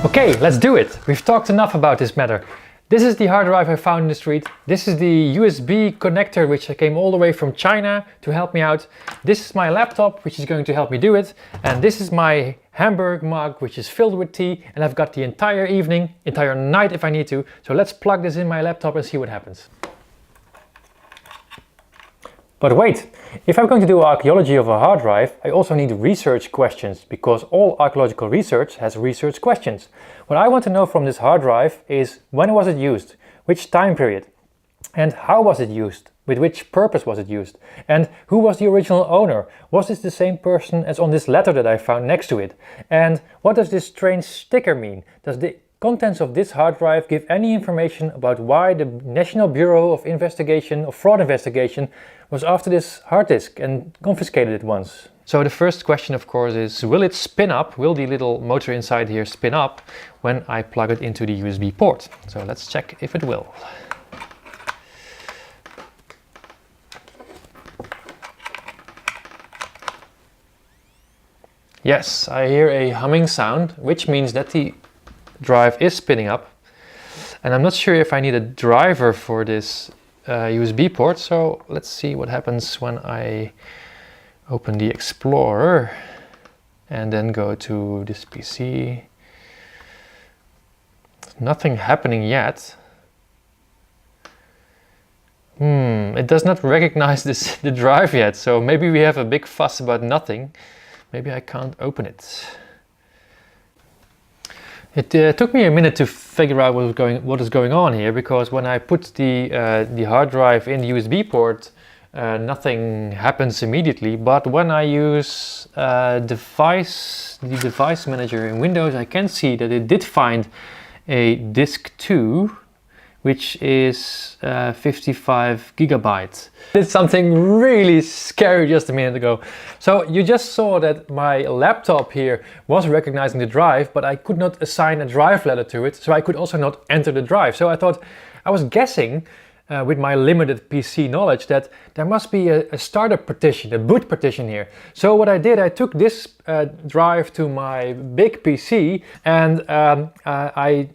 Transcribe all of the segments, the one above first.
Okay, let's do it. We've talked enough about this matter. This is the hard drive I found in the street. This is the USB connector which came all the way from China to help me out. This is my laptop which is going to help me do it. And this is my Hamburg mug which is filled with tea, and I've got the entire evening, entire night if I need to. So let's plug this in my laptop and see what happens. But wait, if I'm going to do archaeology of a hard drive, I also need research questions, because all archaeological research has research questions. What I want to know from this hard drive is when was it used, which time period, and how was it used, with which purpose was it used, and who was the original owner? Was this the same person as on this letter that I found next to it? And what does this strange sticker mean? Does the contents of this hard drive give any information about why the National Bureau of Investigation or Fraud Investigation was after this hard disk and confiscated it once? So the first question, of course, is will it spin up? Will the little motor inside here spin up when I plug it into the USB port? So let's check if it will. Yes, I hear a humming sound, which means that the drive is spinning up, and I'm not sure if I need a driver for this USB port, so let's see what happens when I open the Explorer and then go to this PC. Nothing happening yet. It does not recognize the drive yet, so maybe we have a big fuss about nothing. Maybe I can't open it. It took me a minute to figure out what is going on here, because when I put the hard drive in the USB port, nothing happens immediately. But when I use the device manager in Windows, I can see that it did find a disk 2, which is 55 gigabytes. It's something really scary just a minute ago. So you just saw that my laptop here was recognizing the drive, but I could not assign a drive letter to it, so I could also not enter the drive. So I was guessing with my limited PC knowledge that there must be a startup partition, a boot partition here. So what I did, I took this drive to my big PC, and I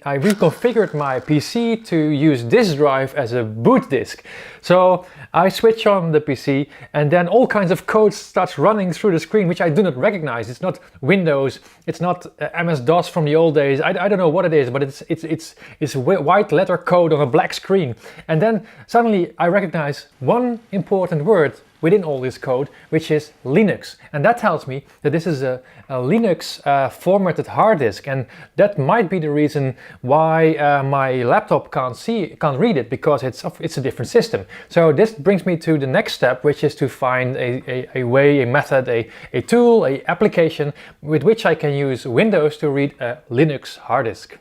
reconfigured my PC to use this drive as a boot disk. So I switch on the PC, and then all kinds of code starts running through the screen, which I do not recognize. It's not Windows, it's not MS-DOS from the old days. I don't know what it is, but it's white letter code on a black screen. And then suddenly I recognize one important word within all this code, which is Linux. And that tells me that this is a Linux formatted hard disk, and that might be the reason why my laptop can't read it, because it's a different system. So this brings me to the next step, which is to find a way, a method, a tool, a application with which I can use Windows to read a Linux hard disk.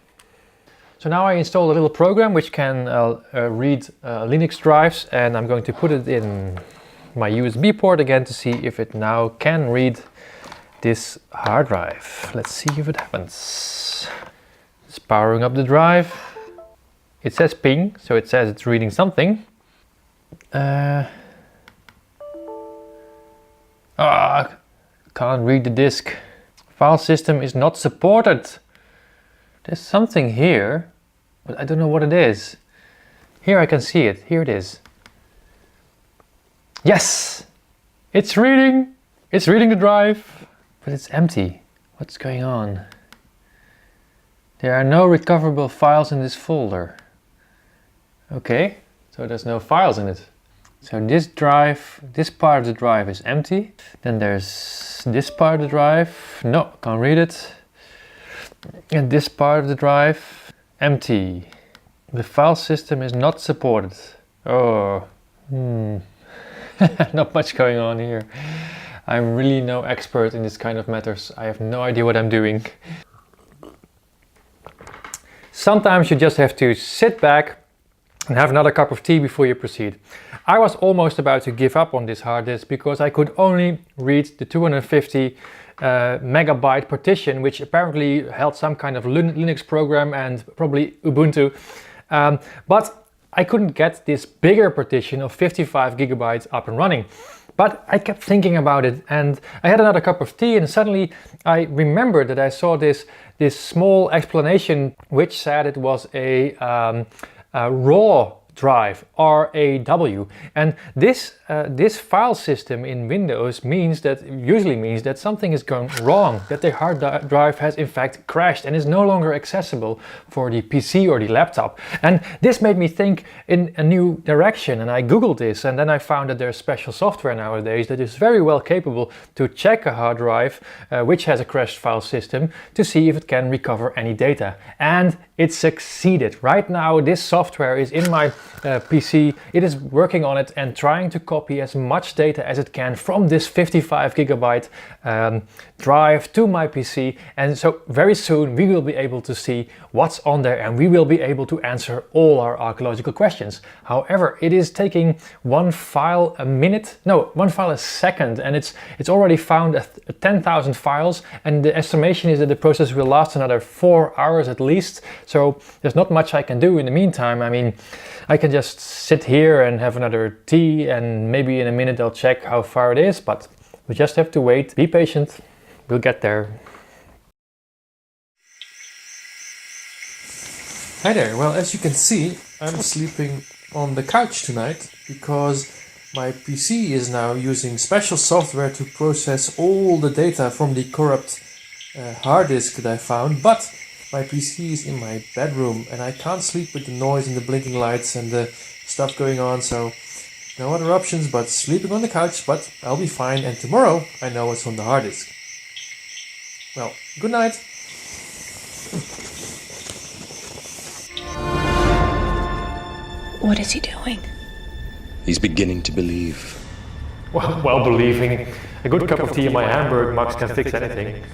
So now I installed a little program which can read Linux drives, and I'm going to put it in my USB port again to see if it now can read this hard drive. Let's see if it happens. It's powering up the drive. It says ping, so it says it's reading something. Can't read the disk. File system is not supported. There's something here, but I don't know what it is. Here I can see it. Here it is. Yes! It's reading! It's reading the drive! But it's empty. What's going on? There are no recoverable files in this folder. Okay, so there's no files in it. So this drive, this part of the drive is empty. Then there's this part of the drive. No, can't read it. And this part of the drive, empty. The file system is not supported. Oh, not much going on here. I'm really no expert in this kind of matters. I have no idea what I'm doing. Sometimes you just have to sit back and have another cup of tea before you proceed. I was almost about to give up on this hard disk because I could only read the 250 megabyte partition, which apparently held some kind of Linux program and probably Ubuntu. But I couldn't get this bigger partition of 55 gigabytes up and running. But I kept thinking about it, and I had another cup of tea, and suddenly I remembered that I saw this small explanation which said it was a raw drive, RAW, and this file system in Windows usually means that something is going wrong, that the hard drive has in fact crashed and is no longer accessible for the PC or the laptop. And this made me think in a new direction, and I googled this, and then I found that there's special software nowadays that is very well capable to check a hard drive which has a crashed file system to see if it can recover any data. And it succeeded. Right now this software is in my PC, it is working on it and trying to copy as much data as it can from this 55 gigabyte drive to my PC, and so very soon we will be able to see what's on there and we will be able to answer all our archaeological questions. However, it is taking one file a second, and it's already found 10,000 files, and the estimation is that the process will last another 4 hours at least, so there's not much I can do in the meantime. I mean, I can just sit here and have another tea, and maybe in a minute I'll check how far it is, but we just have to wait. Be patient, we'll get there. Hi there, well, as you can see, I'm sleeping on the couch tonight because my PC is now using special software to process all the data from the corrupt hard disk that I found, but my PC is in my bedroom and I can't sleep with the noise and the blinking lights and the stuff going on, so no other options but sleeping on the couch, but I'll be fine, and tomorrow I know what's on the hard disk. Well, good night. What is he doing? He's beginning to believe. Well, believing a good cup of tea and my Hamburg mugs can fix anything.